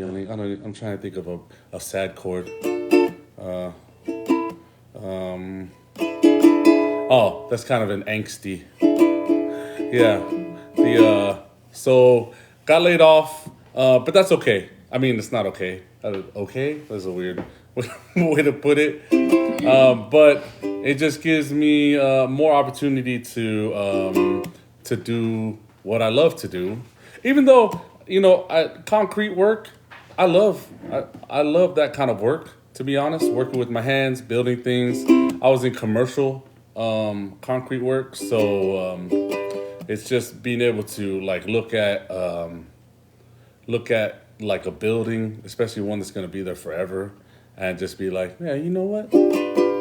I'm trying to think of a sad chord. Uh, um, oh, that's kind of an angsty. Yeah. So got laid off, but that's okay. I mean, it's not okay. Okay, that's a weird way to put it. But it just gives me more opportunity to do what I love to do. Even though concrete work, I love that kind of work. To be honest, working with my hands, building things. I was in commercial concrete work, so it's just being able to like look at like a building, especially one that's going to be there forever, and just be like, yeah, you know what?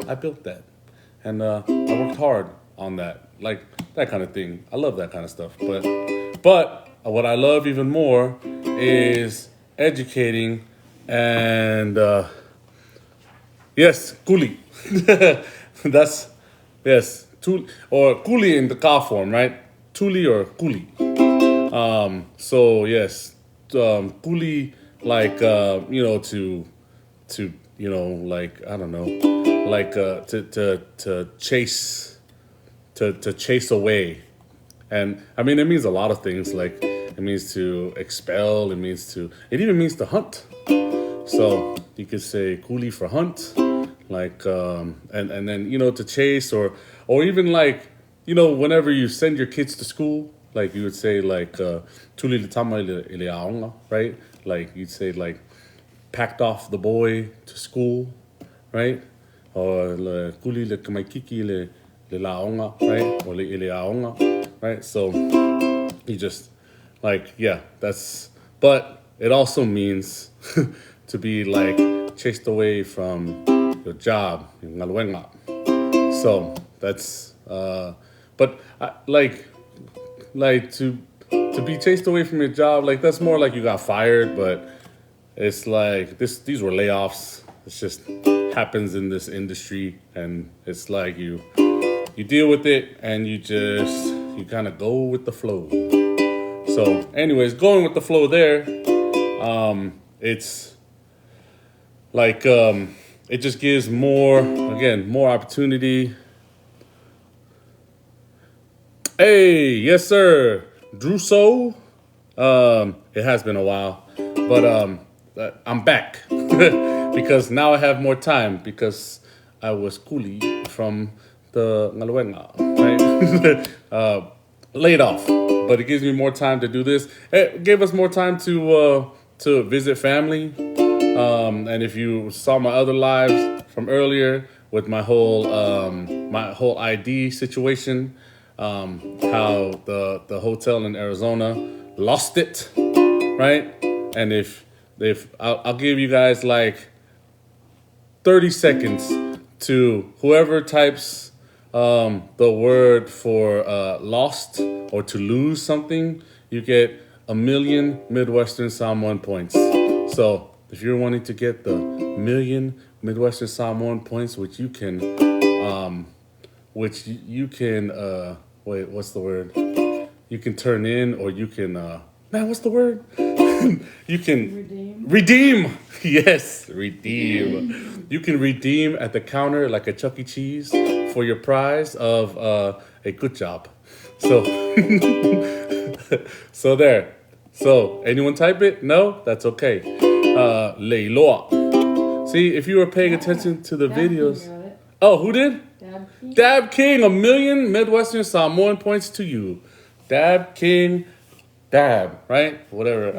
I built that, and I worked hard on that, like that kind of thing. I love that kind of stuff. But what I love even more is educating, and yes, coolie. That's yes, or coolie in the car form, right? Tuli or coolie. So yes, coolie, like to like I don't know, like to chase away. And I mean, it means a lot of things. Like it means to expel. It even means to hunt. So you could say coolie for hunt, like and then to chase, or even like whenever you send your kids to school, like you would say like tuli le tama ile aonga, right? Like you'd say like packed off the boy to school, right? Or le kuli le kamaikiki le laonga, right? Or le ile aonga, right? So you just like that's, but it also means to be like chased away from your job, so that's but like to be chased away from your job, like that's more like you got fired, but it's like these were layoffs. It's just happens in this industry, and it's like you deal with it, and you kind of go with the flow. So anyways, going with the flow there, it's like it just gives more opportunity. Hey, yes sir, Druso. It has been a while, but I'm back because now I have more time because I was coolie from the Ngaluenga, right? Laid off, but it gives me more time to do this. It gave us more time to visit family. And if you saw my other lives from earlier with my whole ID situation, how the hotel in Arizona lost it, right? And if I'll give you guys like 30 seconds to whoever types the word for lost or to lose something, you get 1,000,000 Midwestern Samoan points. So if you're wanting to get the 1,000,000 Midwestern Samoan points, which you can wait, what's the word? You can turn in, or you can man, what's the word? You can redeem. Yes, redeem. You can redeem at the counter like a Chuck E. Cheese for your prize of a good job. So so there. So anyone type it? No? That's okay. Leiloa. See, if you were paying attention to the videos. Oh, who did? Dab King, 1,000,000 Midwestern Samoan points to you. Dab King, dab, right? Whatever.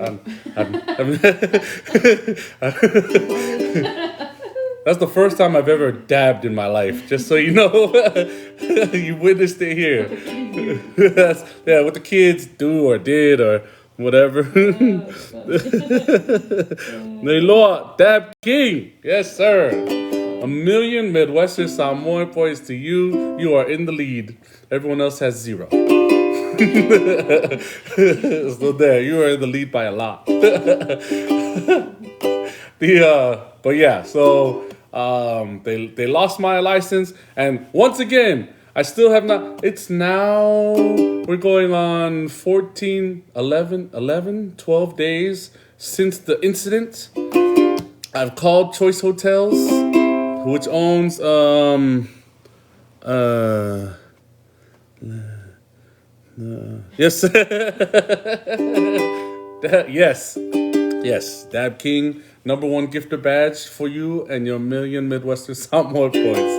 That's the first time I've ever dabbed in my life, just so you know. You witnessed it here. Yeah, what the kids do or did or whatever. Leiloa, Dab King. Yes, sir. 1,000,000 Midwestern Samoan points to you. You are in the lead. Everyone else has 0. So there, you are in the lead by a lot. But yeah, so they lost my license, and once again, I still have not. It's now we're going on 14, 11, 12 days since the incident, I've called Choice Hotels, which owns yes yes. Yes, Dab King, #1 gifter badge for you and your million Midwestern Samoan points.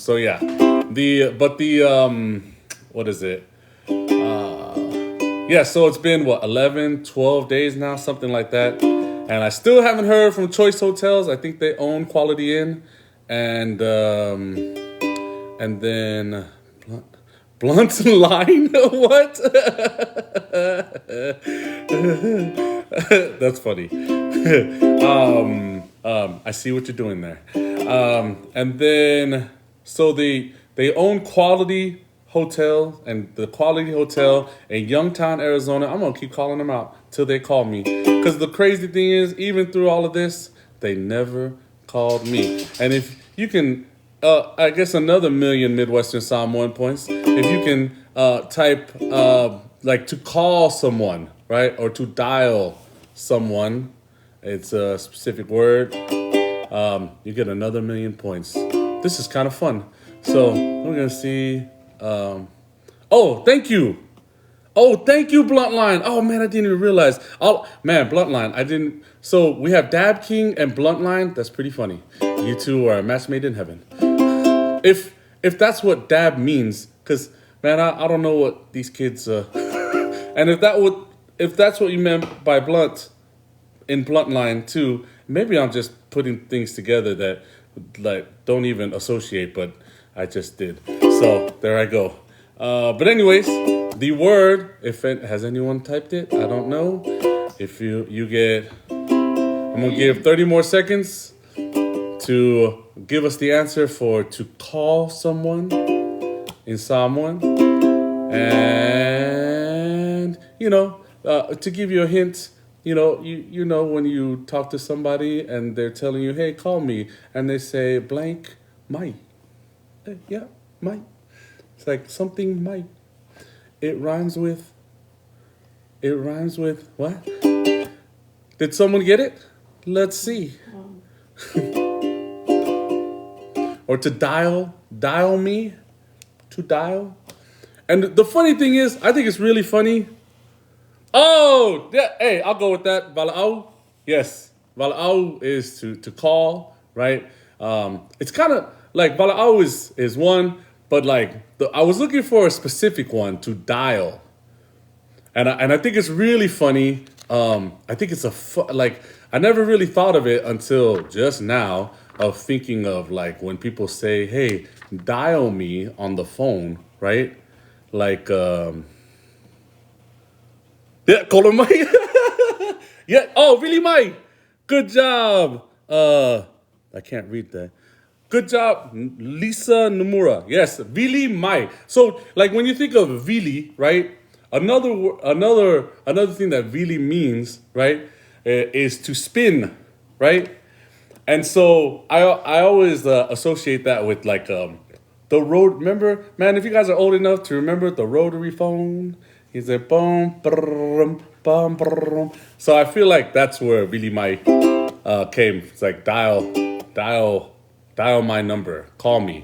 So yeah, what is it? Yeah, so it's been 11, 12 days now, something like that, and I still haven't heard from Choice Hotels. I think they own Quality Inn, and then Blunt Line. What? That's funny. I see what you're doing there. And then, so they own Quality Hotel, and the Quality Hotel in Youngtown, Arizona. I'm gonna keep calling them out till they call me. Because the crazy thing is, even through all of this, they never called me. And if you can, I guess another million Midwestern Samoan points, if you can type like to call someone, right? Or to dial someone, it's a specific word, you get another million points. This is kind of fun. So we're gonna see, oh, thank you. Oh, thank you, Bluntline. Oh man, I didn't even realize. Oh man, Bluntline, I didn't. So we have Dab King and Bluntline. That's pretty funny. You two are a match made in heaven. If that's what dab means, because man, I don't know what these kids and if that's what you meant by blunt in Bluntline too, maybe I'm just putting things together that like don't even associate, but I just did. So there I go. But anyways, the word, has anyone typed it? I don't know. If you get, I'm gonna give 30 more seconds to give us the answer for to call someone in Samoan. And, to give you a hint, you know when you talk to somebody and they're telling you, hey, call me, and they say blank might. Yeah, might. It's like something might. It rhymes with what? Did someone get it? Let's see. Or to dial me, to dial. And the funny thing is, I think it's really funny. Oh, yeah, hey, I'll go with that. Vala'au, yes. Vala'au is to call, right? It's kind of like Vala'au is one, but like I was looking for a specific one to dial. And I think it's really funny. I think it's I never really thought of it until just now, of thinking of like when people say, hey, dial me on the phone, right? Like, yeah, call him Mike. Yeah, oh, really, Mike? Good job. I can't read that. Good job, Lisa Nomura. Yes, Vili Mai. So, like when you think of Vili, right? Another thing that Vili means, right, is to spin, right? And so I always associate that with like the road. Remember, man, if you guys are old enough to remember the rotary phone, he's a boom, brum, bum, brum. So I feel like that's where Vili Mai came. It's like dial my number, call me.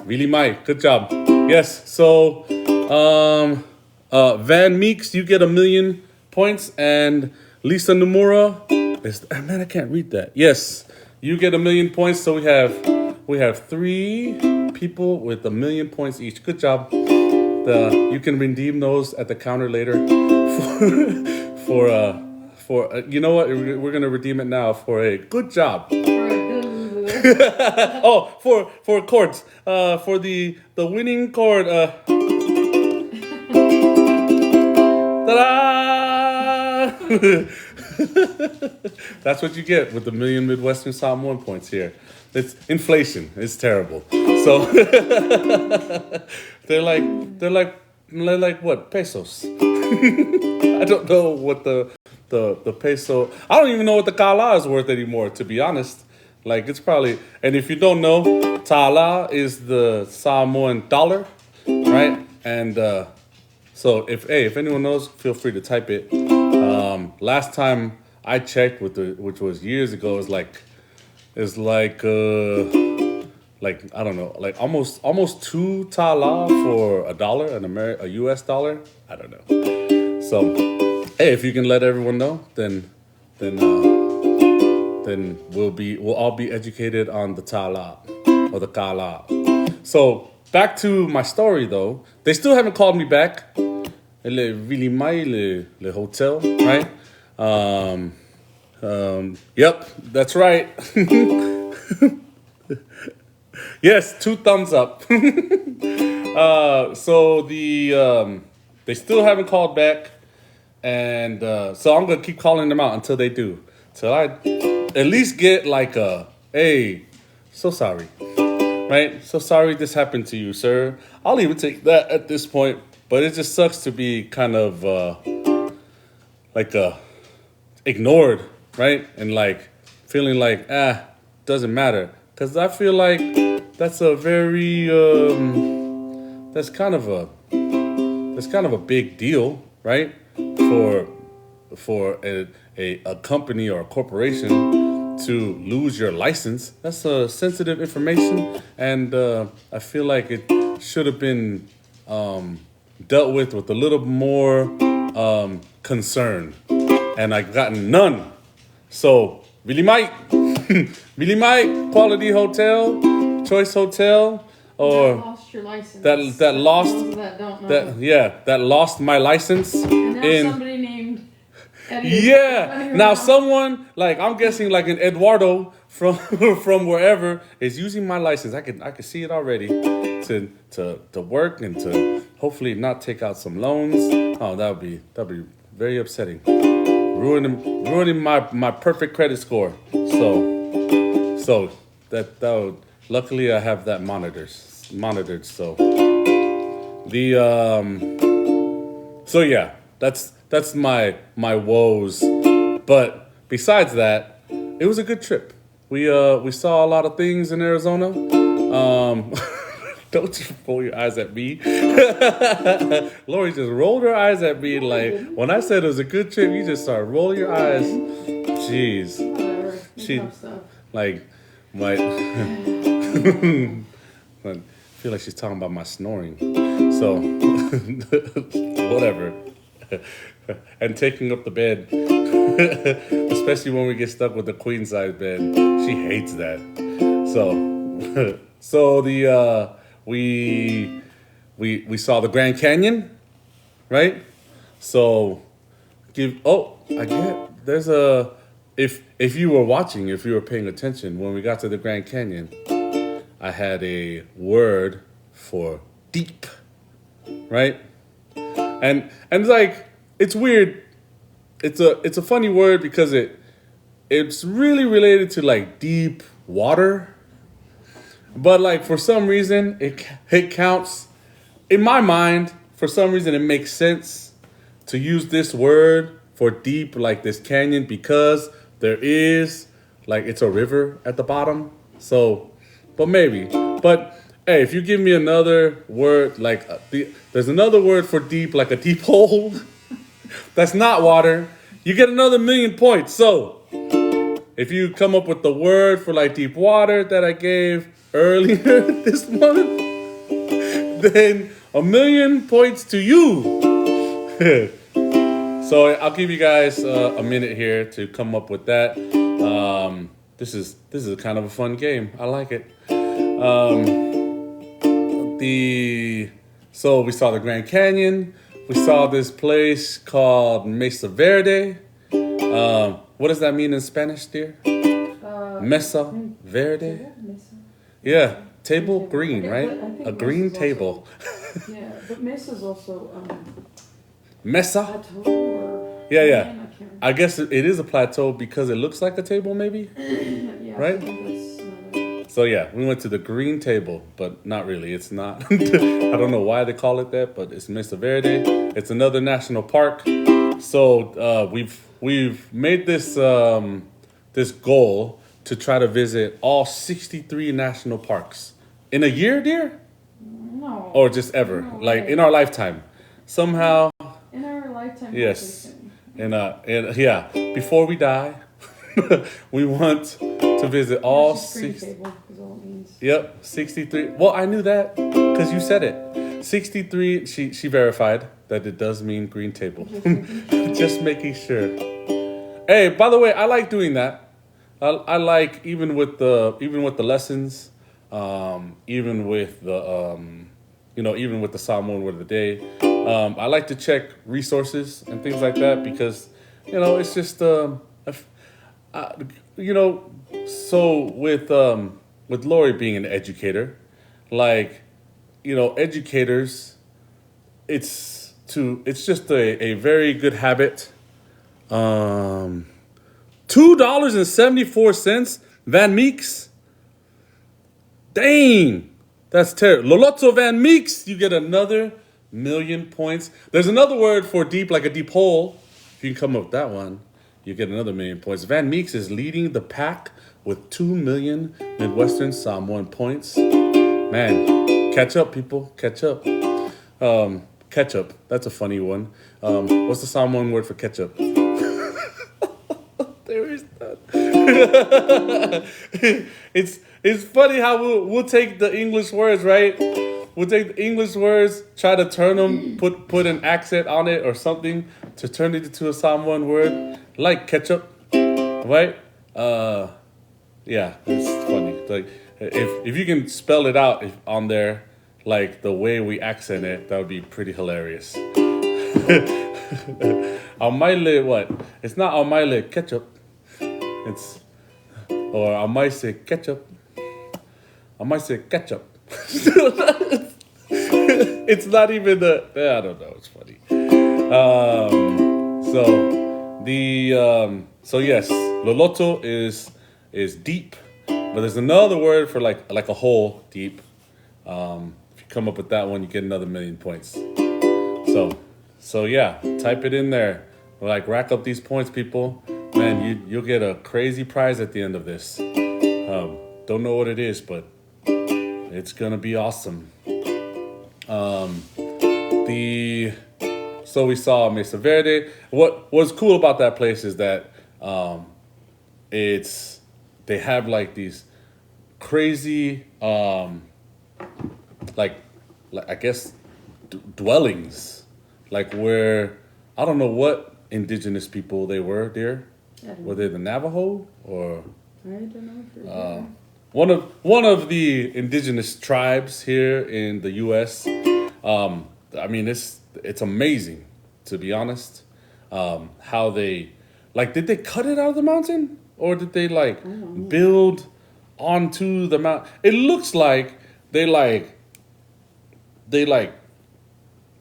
Vili Mai, good job. Yes. So Van Meeks, you get 1,000,000 points, and Lisa Nomura man, I can't read that. Yes, you get 1,000,000 points. So we have 3 people with 1,000,000 points each. Good job. You can redeem those at the counter later for you know what? We're gonna redeem it now for a good job. Oh, for chords. For the winning chord. Ta-da! That's what you get with the 1,000,000 Midwestern Samoan points here. It's inflation. It's terrible. So they're like what, pesos? I don't know what the peso. I don't even know what the kala is worth anymore, to be honest. Like it's probably, and if you don't know, tala is the Samoan dollar, right? And so if anyone knows, feel free to type it. last time I checked which was years ago, is like I don't know, like almost two tala for a dollar, a U.S. dollar. I don't know. So, hey, if you can let everyone know, then we'll all be educated on the tala or the kala. So back to my story though. They still haven't called me back. Le hotel, right? Yep, that's right. Yes, 2 thumbs up. So they still haven't called back, and so I'm gonna keep calling them out until they do. Till I at least get like hey, so sorry, right? So sorry this happened to you, sir. I'll even take that at this point, but it just sucks to be kind of like ignored, right? And like feeling like doesn't matter, because I feel like that's a very that's kind of a big deal, right? For a company or a corporation to lose your license. That's sensitive information, and I feel like it should have been dealt with a little more concern, and I've gotten none. So really might Quality Hotel, Choice Hotel, or that lost your license. that lost that don't know. that lost my license. And now in somebody named Eddie. yeah. Now someone like, I'm guessing like an Eduardo from from wherever is using my license. I could see it already to work and to hopefully not take out some loans. Oh, that'd be very upsetting. Ruining my perfect credit score. So that would, luckily I have that monitored. So so yeah, that's my woes. But besides that, it was a good trip. We saw a lot of things in Arizona. Don't you roll your eyes at me. Lori just rolled her eyes at me like, when I said it was a good trip, you just started rolling your eyes. Jeez. Whatever. She like my I feel like she's talking about my snoring. So whatever. And taking up the bed. Especially when we get stuck with the queen size bed. She hates that. So we saw the Grand Canyon, right? So there's a, if you were watching, if you were paying attention, when we got to the Grand Canyon, I had a word for deep, right? And like, it's weird. It's a funny word because it's really related to like deep water. But like, for some reason, it counts. In my mind, for some reason, it makes sense to use this word for deep, like this canyon, because there is, like, it's a river at the bottom. So, but maybe. But hey, if you give me another word, like, there's another word for deep, like a deep hole, that's not water, you get another 1,000,000 points. So, if you come up with the word for like deep water that I gave earlier this month, then 1,000,000 points to you. So I'll give you guys a minute here to come up with that. This is kind of a fun game. I like it. So we saw the Grand Canyon. We saw this place called Mesa Verde. What does that mean in Spanish, dear? Mesa Verde? Yeah, table green, right? A green table. Yeah, but Mesa's also Mesa? plateau or Yeah. I guess it is a plateau because it looks like a table, maybe? yeah, Right? So yeah, we went to the green table, but not really. It's not. I don't know why they call it that, but it's Mesa Verde. It's another national park. So we've made this this goal to try to visit all 63 national parks in a year, dear? No. Or just ever, No like way. in our lifetime. Somehow, In our lifetime. yes. And yeah, before we die, we want to visit all It's just green 60. table is all it means. Yep, 63. Well, I knew that because you said it. 63. She verified that it does mean green table. Just making sure. Hey, by the way, I like doing that. I like even with the lessons, even with the even with the Samoan word of the day. I like to check resources and things like that because it's just uh, you know so with Lori being an educator, like educators, it's just a very good habit. $2.74 Van Meeks. Dang, that's terrible. Lolotso Van Meeks, you get another million points. There's another word for deep, like a deep hole. If you can come up with that one, you get another million points. Van Meeks is leading the pack with 2 million Midwestern Samoan points. Man, catch up, people. Catch up. Ketchup. That's a funny one. What's the Samoan word for ketchup? There is none. It's funny how we'll take the English words, right? We'll take the English words, try to turn them, put an accent on it or something to turn it into a Samoan word, like ketchup, right? Yeah, it's funny. Like if you can spell it out on there, like the way we accent it, that would be pretty hilarious. Almaile what? It's not almaile ketchup. It's or I might say ketchup. I might say ketchup. It's not even I don't know. It's funny. So yes, loloto is deep, but there's another word for like a hole deep. If you come up with that one, you get another million points. So yeah, type it in there. Like rack up these points, people. Man, you'll get a crazy prize at the end of this. Don't know what it is, but it's gonna be awesome. So we saw Mesa Verde. What was cool about that place is that they have like these crazy like I guess dwellings, like where I don't know what indigenous people they were there. Were they the Navajo or? I don't know if you're One of the indigenous tribes here in the U.S. I mean, it's amazing, to be honest. How they did they cut it out of the mountain or did they build onto the mountain? It looks like they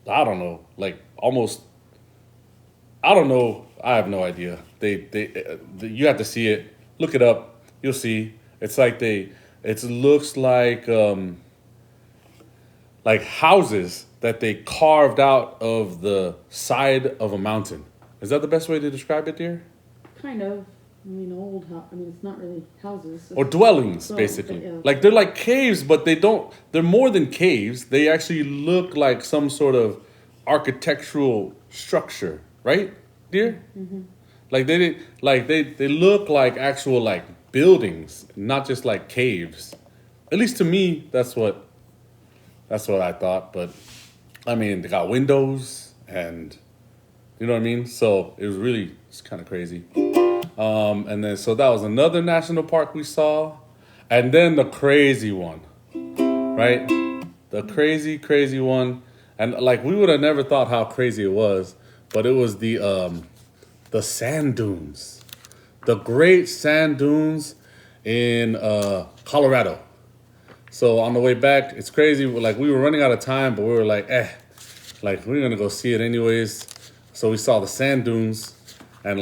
I don't know, almost. I don't know. I have no idea. You have to see it. Look it up. You'll see. It's like it looks like houses that they carved out of the side of a mountain. Is that the best way to describe it, dear? kind of. I mean, old house. I mean, it's not really houses. Or dwellings, basically. Yeah. Like they're like caves, but they're more than caves. They actually look like some sort of architectural structure, right, dear? Mm-hmm. They look like actual buildings, not just like caves. At least to me, that's what I thought. But I mean, they got windows and you know what I mean. So it's kind of crazy. And then so that was another national park we saw, and then the crazy one, right? The crazy one, and we would have never thought how crazy it was, but it was the sand dunes, the great sand dunes in Colorado. So on the way back, it's crazy. We were running out of time, but we were we're gonna go see it anyways. So we saw the sand dunes, and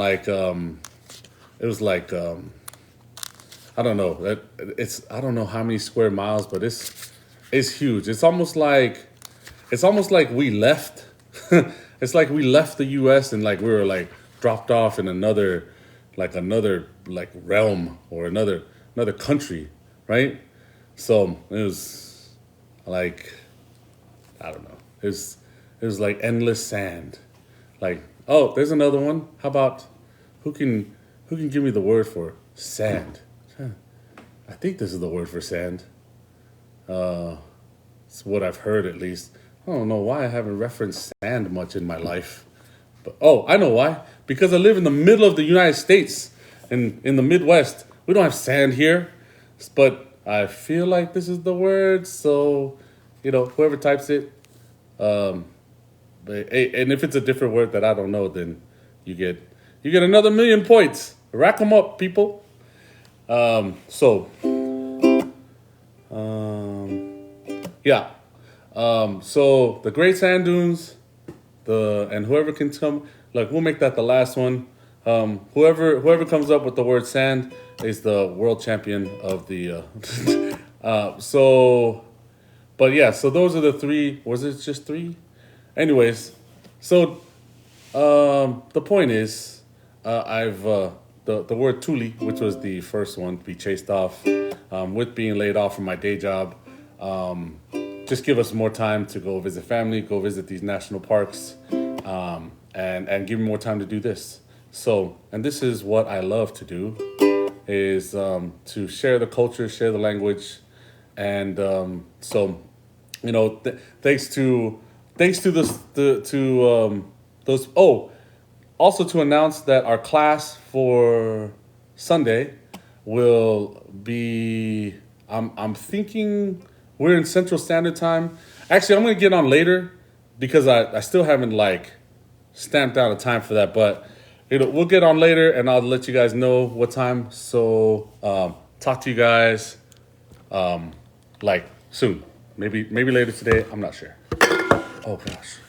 it was I don't know. I don't know how many square miles, but it's huge. It's almost like we left. It's like we left the U.S. and we were dropped off in another realm or another country, right? So it was I don't know. It was like endless sand, Oh, there's another one. How about who can give me the word for sand? Huh. I think this is the word for sand. It's what I've heard at least. I don't know why I haven't referenced sand much in my life. But oh, I know why. Because I live in the middle of the United States, in the Midwest. We don't have sand here, but I feel like this is the word. So, whoever types it, and if it's a different word that I don't know, then you get another 1,000,000 points. Rack them up, people. So yeah. So the Great Sand Dunes, and whoever can come, like we'll make that the last one. Whoever comes up with the word sand is the world champion of the. But yeah, so those are the three. Was it just three? Anyways, so the point is, I've the word Thule, which was the first one to be chased off, with being laid off from my day job. Just give us more time to go visit family, go visit these national parks, and give me more time to do this. So, and this is what I love to do, is to share the culture, share the language, and so, thanks to this to those. Oh, also to announce that our class for Sunday will be. I'm thinking we're in Central Standard Time. Actually, I'm gonna get on later because I still haven't stamped out a time for that. But we'll get on later and I'll let you guys know what time. So talk to you guys soon. Maybe later today. I'm not sure. Oh gosh.